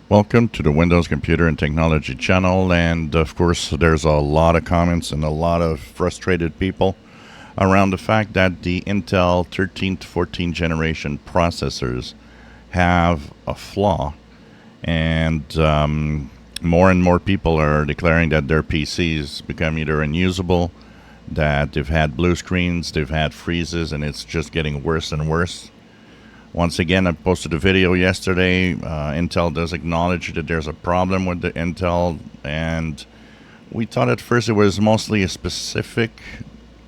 Welcome to the Windows Computer and Technology channel, and of course there's a lot of comments and a lot of frustrated people around the fact that the Intel 13th, 14th generation processors have a flaw, and more and more people are declaring that their PCs become either unusable, that they've had blue screens, they've had freezes, and it's just getting worse and worse. Once again, I posted a video yesterday. Intel does acknowledge that there's a problem with the Intel, and we thought at first it was mostly a specific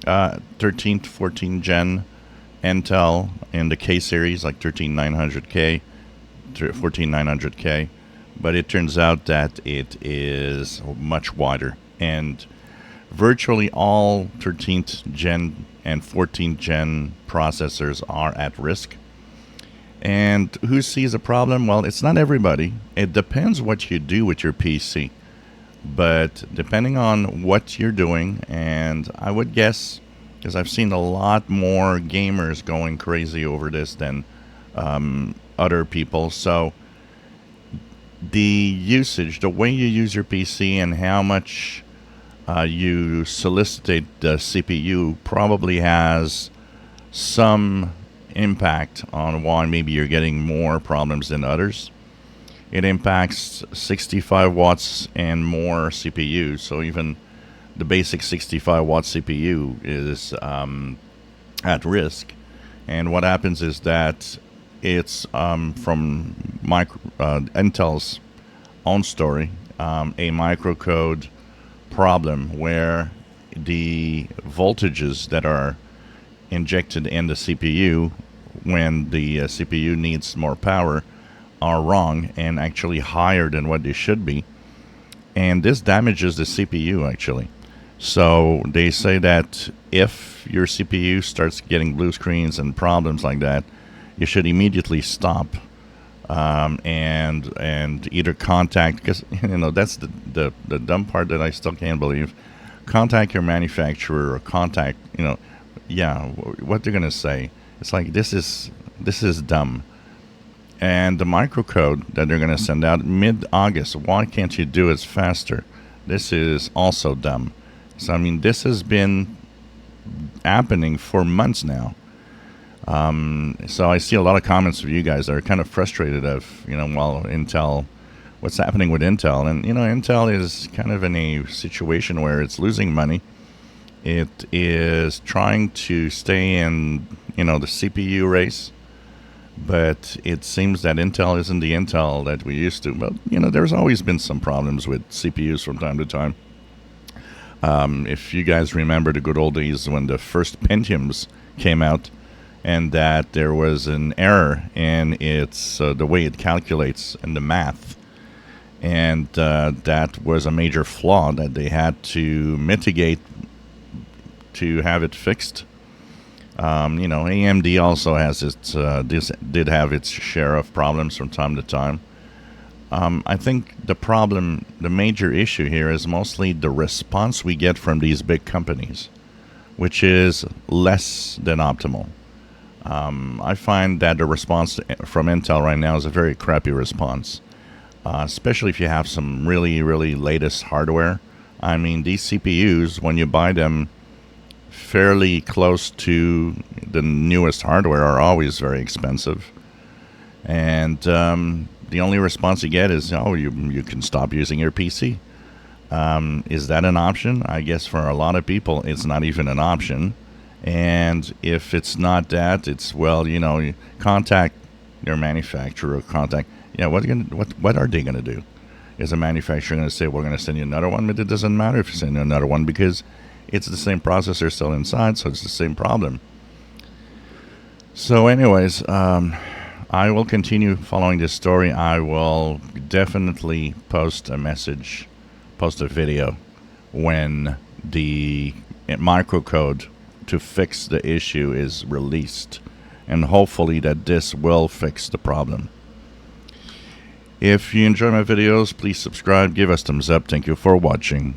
13th, 14th gen Intel in the K series, like 13900K, 14900K, but it turns out that it is much wider, and virtually all 13th gen and 14th gen processors are at risk. And who sees a problem? Well, it's not everybody. It depends what you do with your PC. But depending on what you're doing, and I would guess, because I've seen a lot more gamers going crazy over this than other people. So the usage, the way you use your PC and how much you solicitate the CPU probably has some impact on why maybe you're getting more problems than others. It impacts 65 watts and more CPU, so even the basic 65 watt CPU is at risk. And what happens is that it's from Intel's own story, a microcode problem where the voltages that are injected in the CPU when the CPU needs more power are wrong and actually higher than what they should be, and this damages the CPU actually. So they say that if your CPU starts getting blue screens and problems like that, you should immediately stop and either contact, because that's the dumb part that I still can't believe. Contact your manufacturer or contact what they're gonna say. It's like this is dumb. And the microcode that they're gonna send out mid-August, why can't you do it faster? This is also dumb. So I mean, this has been happening for months now. So I see a lot of comments from you guys that are kind of frustrated of Intel, what's happening with Intel, and Intel is kind of in a situation where it's losing money. It is trying to stay in, the CPU race, but it seems that Intel isn't the Intel that we used to. But, there's always been some problems with CPUs from time to time. If you guys remember the good old days when the first Pentiums came out, and that there was an error in its the way it calculates and the math, and that was a major flaw that they had to mitigate to have it fixed. AMD also has its did have its share of problems from time to time. I think the major issue here is mostly the response we get from these big companies, which is less than optimal. I find that the response from Intel right now is a very crappy response, especially if you have some really, really latest hardware. I mean, these CPUs, when you buy them fairly close to the newest hardware, are always very expensive, and the only response you get is, you can stop using your PC. Is that an option? I guess for a lot of people it's not even an option, and if it's not that, it's you contact your manufacturer, what are they going to do? Is a manufacturer going to say, we're going to send you another one? But it doesn't matter if you send you another one, because it's the same processor still inside, so it's the same problem. So anyways, I will continue following this story. I will definitely post a video when the microcode to fix the issue is released, and hopefully that this will fix the problem. If you enjoy my videos, please subscribe, give us thumbs up. Thank you for watching.